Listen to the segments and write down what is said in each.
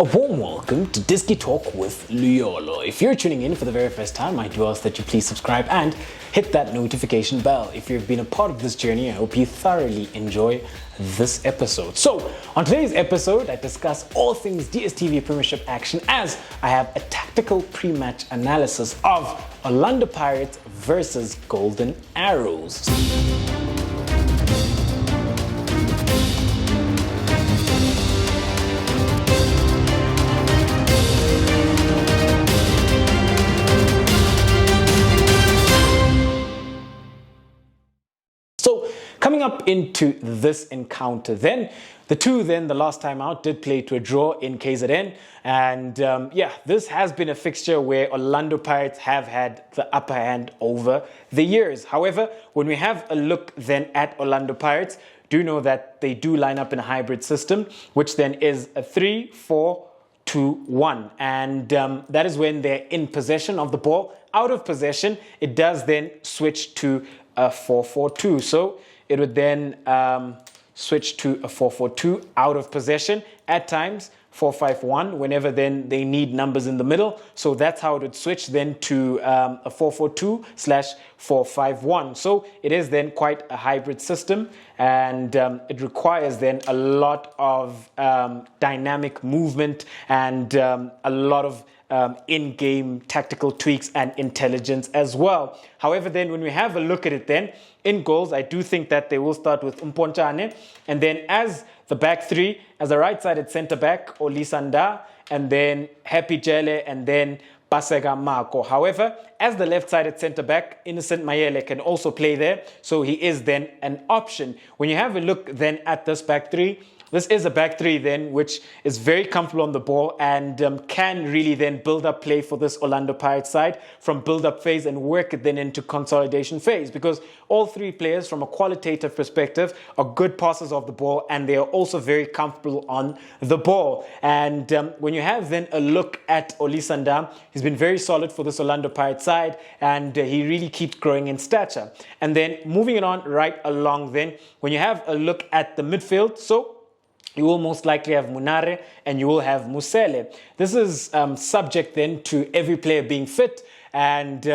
A warm welcome to Disky Talk with Luyolo. If you're tuning in for the very first time, I do ask that you please subscribe and hit that notification bell. If you've been a part of this journey, I hope you thoroughly enjoy this episode. So, on today's episode, I discuss all things Dstv Premiership action as I have a tactical pre-match analysis of Orlando Pirates versus Golden Arrows. Coming up into this encounter, the last time out did play to a draw in KZN, and this has been a fixture where Orlando Pirates have had the upper hand over the years. However, when we have a look then at Orlando Pirates, do know that they do line up in a hybrid system, which then is a 3-4-2-1, and that is when they're in possession of the ball. Out of possession, it does then switch to a 4-4-2. So it would then switch to a 4-4-2 out of possession. At times, 4-5-1, whenever then they need numbers in the middle. So that's how it would switch then to a 4-4-2/4-5-1. So it is then quite a hybrid system, and it requires then a lot of dynamic movement and a lot of in-game tactical tweaks and intelligence as well. However, then when we have a look at it then, in goals, I do think that they will start with Mponchane, and then as the back three, as a right-sided centre-back, Olisanda, and then Happy Jele, and then Pasega Marco. However, as the left-sided centre-back, Innocent Mayele can also play there, so he is then an option. When you have a look then at this back three, this is a back three then which is very comfortable on the ball and can really then build up play for this Orlando Pirates side from build-up phase and work it then into consolidation phase, because all three players from a qualitative perspective are good passers of the ball and they are also very comfortable on the ball. And when you have then a look at Olisanda, he's been very solid for this Orlando Pirates side, and he really keeps growing in stature. And then moving it on right along then, when you have a look at the midfield, so you will most likely have Munare and you will have Musele. This is subject then to every player being fit, and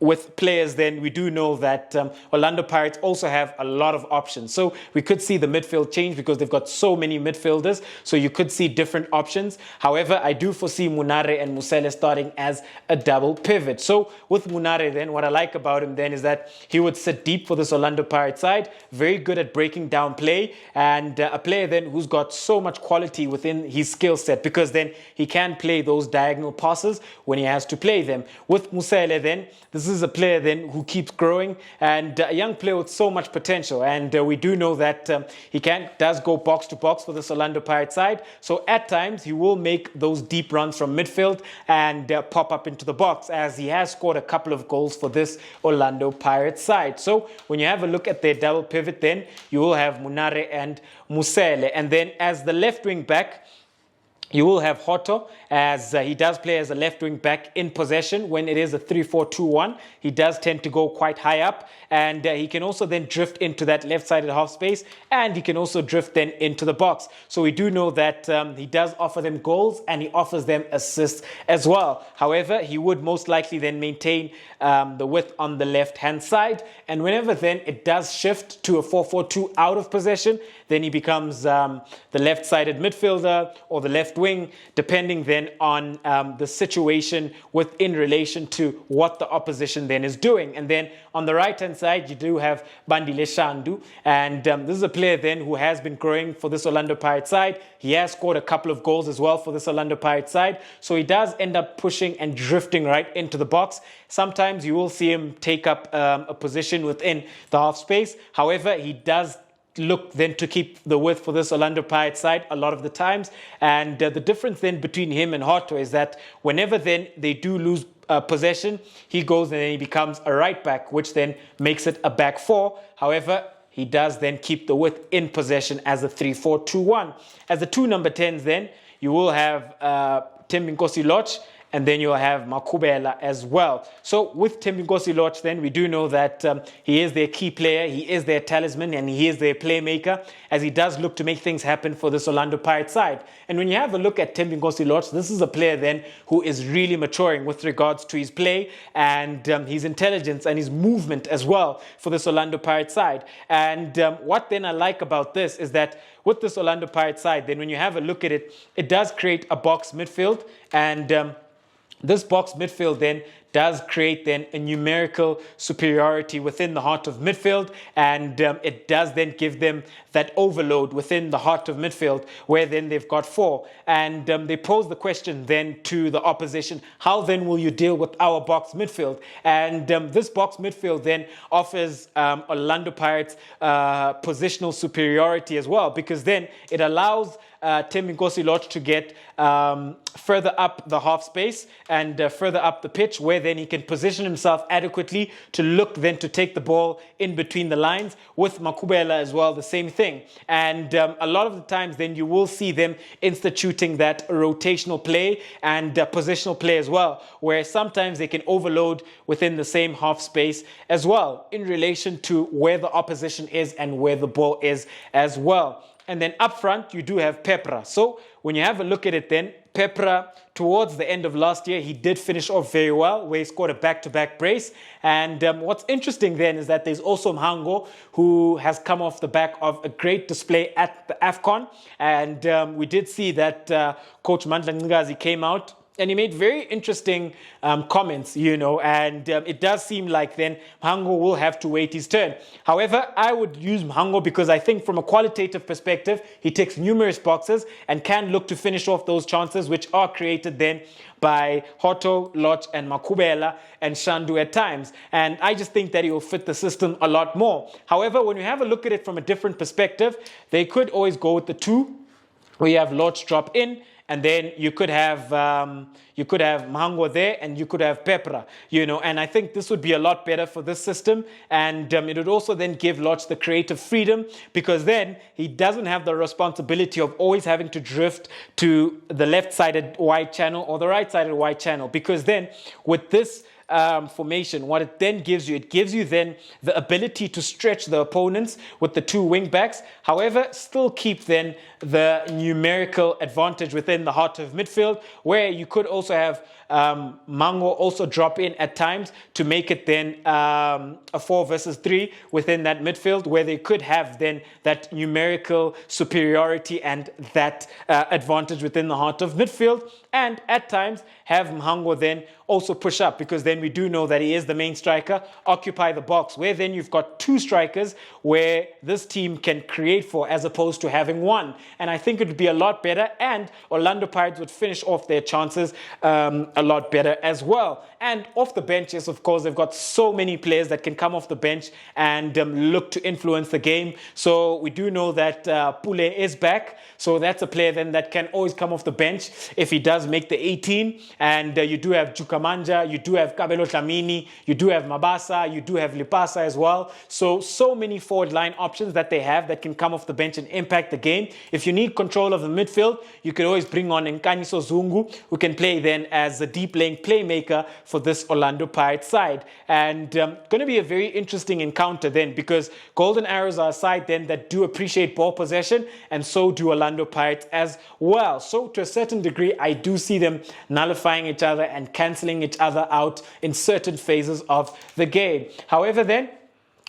with players then we do know that Orlando Pirates also have a lot of options. So we could see the midfield change because they've got so many midfielders, so you could see different options. However, I do foresee Munare and Musele starting as a double pivot. So with Munare then, what I like about him then is that he would sit deep for this Orlando Pirates side, very good at breaking down play, and a player then who's got so much quality within his skill set, because then he can play those diagonal passes when he has to play them. With Musele then, this is a player then who keeps growing, and a young player with so much potential, and we do know that he does go box to box for this Orlando Pirates side. So at times he will make those deep runs from midfield and pop up into the box, as he has scored a couple of goals for this Orlando Pirates side. So when you have a look at their double pivot then, you will have Munare and Musele, and then as the left wing back, you will have Hoto, as he does play as a left wing back in possession. When it is a 3-4-2-1, he does tend to go quite high up, and he can also then drift into that left-sided half space, and he can also drift then into the box. So we do know that he does offer them goals and he offers them assists as well. However, he would most likely then maintain the width on the left-hand side, and whenever then it does shift to a 4-4-2 out of possession, then he becomes the left-sided midfielder or the left wing, depending then on the situation within relation to what the opposition then is doing. And then on the right-hand side, you do have Bandile Shandu, and this is a player then who has been growing for this Orlando Pirates side. He has scored a couple of goals as well for this Orlando Pirates side, so he does end up pushing and drifting right into the box. Sometimes you will see him take up a position within the half space. However, he does look then to keep the width for this Orlando Pirates side a lot of the times, and the difference then between him and Hoto is that whenever then they do lose possession, he goes and then he becomes a right back, which then makes it a back four. However, he does then keep the width in possession as a 3-4-2-1. As the two number 10s then, you will have Thembinkosi Lorch and then you'll have Makubela as well. So with Thembinkosi Lorch, then we do know that he is their key player, he is their talisman, and he is their playmaker, as he does look to make things happen for this Orlando Pirates side. And when you have a look at Thembinkosi Lorch, this is a player then who is really maturing with regards to his play and his intelligence and his movement as well for this Orlando Pirates side. And what then I like about this is that with this Orlando Pirates side, then when you have a look at it, it does create a box midfield, and this box midfield then does create then a numerical superiority within the heart of midfield, and it does then give them that overload within the heart of midfield, where then they've got 4. And they pose the question then to the opposition, how then will you deal with our box midfield? And this box midfield then offers Orlando Pirates positional superiority as well, because then it allows Thembinkosi Lorch to get further up the half space and further up the pitch, where then he can position himself adequately to look then to take the ball in between the lines. With Makubela as well, the same thing. And a lot of the times then you will see them instituting that rotational play and positional play as well, where sometimes they can overload within the same half space as well in relation to where the opposition is and where the ball is as well. And then up front, you do have Pepra. So when you have a look at it then, Pepra, towards the end of last year, he did finish off very well, where he scored a back-to-back brace. And what's interesting then is that there's also Mhango, who has come off the back of a great display at the AFCON. And we did see that Coach Mandla Ngazi came out and he made very interesting comments, and it does seem like then Mhango will have to wait his turn. However, I would use Mhango because I think from a qualitative perspective, he ticks numerous boxes and can look to finish off those chances which are created then by Hoto, Lorch, and Makubela and Shandu at times. And I just think that he will fit the system a lot more. However, when you have a look at it from a different perspective, they could always go with the 2, where you have Lorch drop in, and then you could have Mhango there, and you could have Pepra, and I think this would be a lot better for this system. And it would also then give Lorch the creative freedom, because then he doesn't have the responsibility of always having to drift to the left-sided wide channel or the right-sided wide channel, because then with this formation, what it then gives you then the ability to stretch the opponents with the 2 wing backs. However, still keep then the numerical advantage within the heart of midfield, where you could also have Mhango also drop in at times to make it then a 4 versus 3 within that midfield, where they could have then that numerical superiority and that advantage within the heart of midfield. And at times have Mhango then also push up, because then we do know that he is the main striker, occupy the box, where then you've got 2 strikers where this team can create for, as opposed to having 1. And I think it would be a lot better, and Orlando Pirates would finish off their chances a lot better as well. And off the bench, yes, of course, they've got so many players that can come off the bench and look to influence the game. So we do know that Pule is back. So that's a player then that can always come off the bench if he does make the 18. And you do have Jukamanja, you do have Kabelo Dlamini, you do have Mabasa, you do have Lipasa as well. So many forward line options that they have that can come off the bench and impact the game. If you need control of the midfield, you could always bring on Nkaniso Zungu, who can play then as a deep lane playmaker for this Orlando Pirates side. And going to be a very interesting encounter then, because Golden Arrows are a side then that do appreciate ball possession, and so do Orlando Pirates as well. So to a certain degree, I do see them nullifying each other and cancelling each other out in certain phases of the game. However then,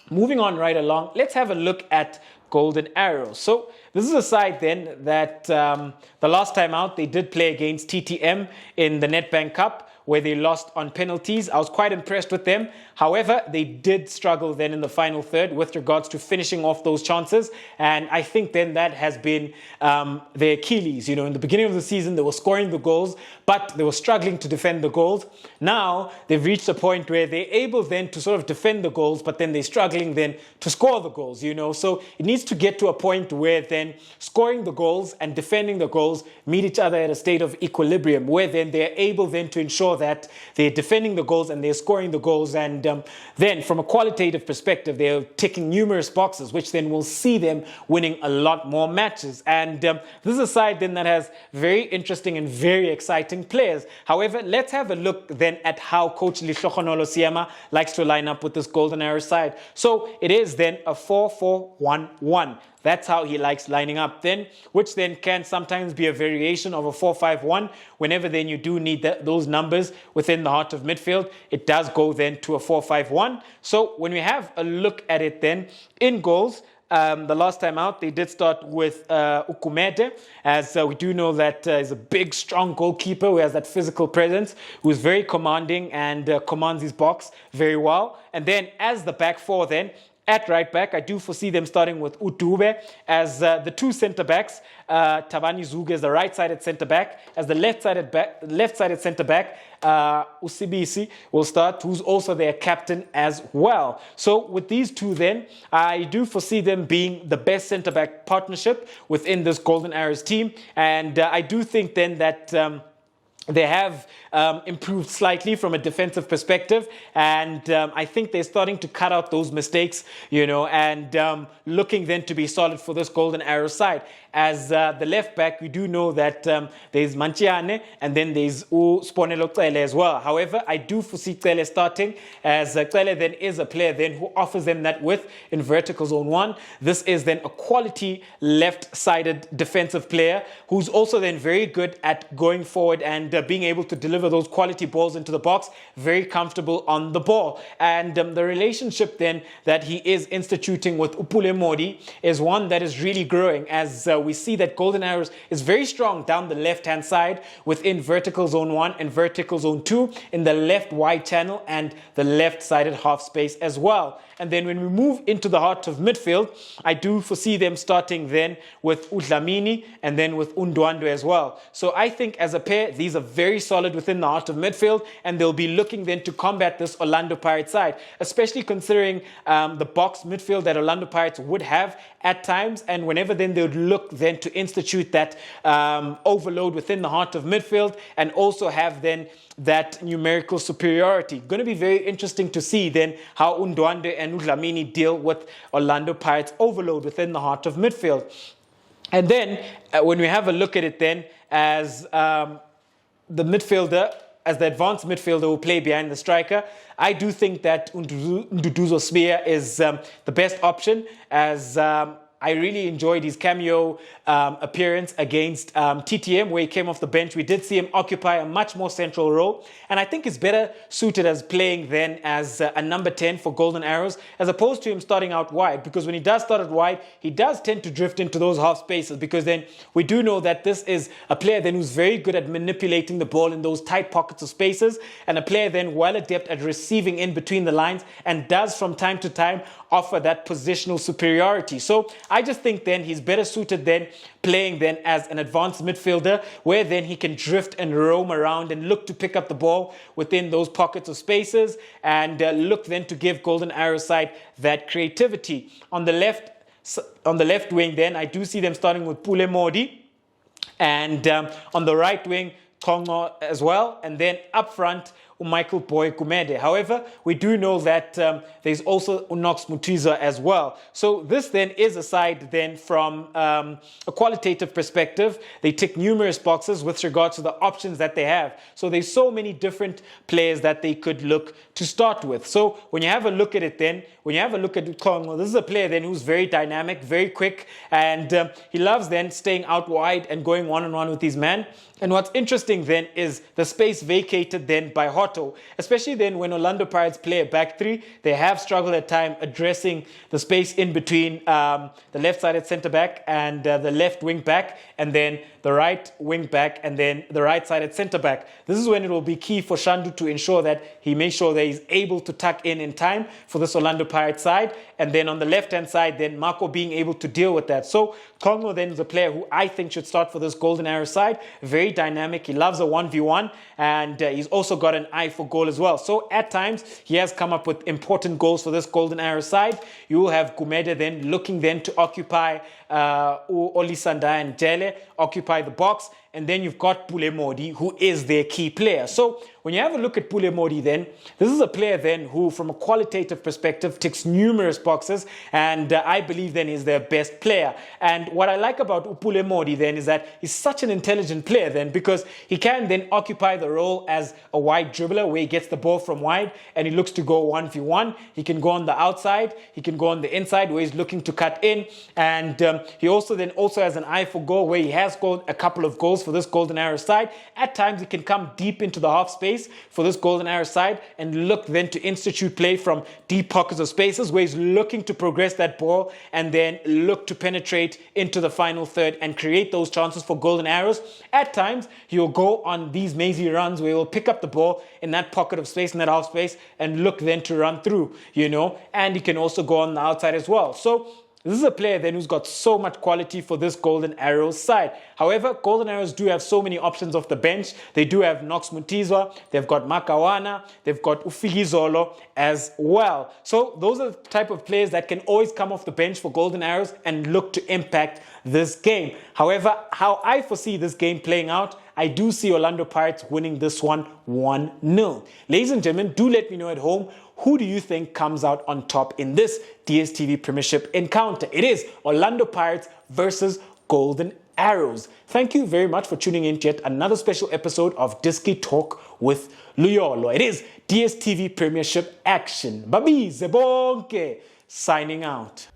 moving on right along, let's have a look at Golden Arrows. So this is a side then that the last time out, they did play against TTM in the Nedbank Cup, where they lost on penalties. I was quite impressed with them. However, they did struggle then in the final third with regards to finishing off those chances. And I think then that has been their Achilles. In the beginning of the season, they were scoring the goals, but they were struggling to defend the goals. Now, they've reached a point where they're able then to sort of defend the goals, but then they're struggling then to score the goals, So it needs to get to a point where then then scoring the goals and defending the goals meet each other at a state of equilibrium, where then they're able then to ensure that they're defending the goals and they're scoring the goals. And then from a qualitative perspective, they're ticking numerous boxes, which then will see them winning a lot more matches. And this is a side then that has very interesting and very exciting players. However, let's have a look then at how Coach Lihlohonolo Siema likes to line up with this Golden Arrow side. So it is then a 4-4-1-1. That's how he likes lining up then, which then can sometimes be a variation of a 4-5-1. Whenever then you do need those numbers within the heart of midfield, it does go then to a 4-5-1. So when we have a look at it then, in goals, the last time out, they did start with Ukumete, as we do know that he's a big, strong goalkeeper who has that physical presence, who is very commanding and commands his box very well. And then as the back four then, at right back, I do foresee them starting with Udube as the two centre-backs. Tabani Zuge is the right-sided centre-back. As the left-sided centre-back, Usibisi will start, who's also their captain as well. So with these two then, I do foresee them being the best centre-back partnership within this Golden Arrows team. And I do think then that they have improved slightly from a defensive perspective, and I think they're starting to cut out those mistakes, and looking then to be solid for this Golden Arrow side. As the left back, we do know that there's Manchiane and then there's Sponelo Cele as well. However, I do foresee Cele starting, as Cele then is a player then who offers them that width in vertical zone 1. This is then a quality left-sided defensive player who's also then very good at going forward and being able to deliver those quality balls into the box, very comfortable on the ball. And the relationship then that he is instituting with Pule Mmodi is one that is really growing, as we see that Golden Arrows is very strong down the left-hand side within vertical zone 1 and vertical zone 2 in the left wide channel and the left-sided half space as well. And then when we move into the heart of midfield, I do foresee them starting then with Udlamini and then with Undwando as well. So I think as a pair, these are very solid within the heart of midfield, and they'll be looking then to combat this Orlando Pirates side, especially considering the box midfield that Orlando Pirates would have at times. And whenever then they would look then to institute that overload within the heart of midfield and also have then that numerical superiority. Going to be very interesting to see then how Undwande and Udlamini deal with Orlando Pirates overload within the heart of midfield. And then when we have a look at it then as the midfielder, as the advanced midfielder who play behind the striker, I do think that Nduduzo Spear is the best option, as I really enjoyed his cameo appearance against TTM, where he came off the bench. We did see him occupy a much more central role, and I think it's better suited as playing then as a number 10 for Golden Arrows, as opposed to him starting out wide, because when he does start out wide, he does tend to drift into those half spaces, because then we do know that this is a player then who's very good at manipulating the ball in those tight pockets of spaces, and a player then well adept at receiving in between the lines, and does from time to time offer that positional superiority. So I just think then he's better suited then playing then as an advanced midfielder, where then he can drift and roam around and look to pick up the ball within those pockets of spaces, and look then to give Golden Arrow side that creativity. On the left wing then, I do see them starting with Pule Mmodi, and on the right wing, Kongo as well, and then up front, Michael Boy Kumede. However, we do know that there's also Unox Mutiza as well. So this then is a side then from a qualitative perspective. They tick numerous boxes with regards to the options that they have. So there's so many different players that they could look to start with. So when you have a look at it then, when you have a look at Kongo, this is a player then who's very dynamic, very quick, and he loves then staying out wide and going one-on-one with his man. And what's interesting then is the space vacated then by Hotto, especially then when Orlando Pirates play a back three. They have struggled at time addressing the space in between the left-sided centre-back and the left wing-back, and then the right wing-back, and then the right-sided centre-back. This is when it will be key for Shandu to ensure that he makes sure that he's able to tuck in time for this Orlando Pirates side. And then on the left-hand side, then Marco being able to deal with that. So Kongo then is a player who I think should start for this Golden Arrow side. Very dynamic. He loves a 1v1, and he's also got an eye for goal as well. So at times, he has come up with important goals for this Golden Arrow side. You will have Gumede then looking then to occupy Olisanda and Jele occupy the box, and then you've got Pule Mmodi, who is their key player. So when you have a look at Pule Mmodi then, this is a player then who, from a qualitative perspective, ticks numerous boxes, and I believe then is their best player. And what I like about Pule Mmodi then is that he's such an intelligent player then, because he can then occupy the role as a wide dribbler where he gets the ball from wide and he looks to go 1v1. He can go on the outside, he can go on the inside where he's looking to cut in, and he also has an eye for goal, where he has scored a couple of goals for this Golden Arrow side. At times he can come deep into the half space for this Golden Arrow side and look then to institute play from deep pockets of spaces where he's looking to progress that ball and then look to penetrate into the final third and create those chances for Golden Arrows. At times he'll go on these mazy runs where he'll pick up the ball in that pocket of space, in that half space, and look then to run through, and he can also go on the outside as well. So this is a player then who's got so much quality for this Golden Arrows side. However, Golden Arrows do have so many options off the bench. They do have Knox Mutizwa, they've got Makawana, they've got Ufigizolo as well. So those are the type of players that can always come off the bench for Golden Arrows and look to impact this game. However, how I foresee this game playing out, I do see Orlando Pirates winning this one 1-0. Ladies and gentlemen, do let me know at home, who do you think comes out on top in this DStv Premiership encounter? It is Orlando Pirates versus Golden Arrows. Thank you very much for tuning in to yet another special episode of Diski Talk with Luyolo. It is DStv Premiership action. Babi Zebonke signing out.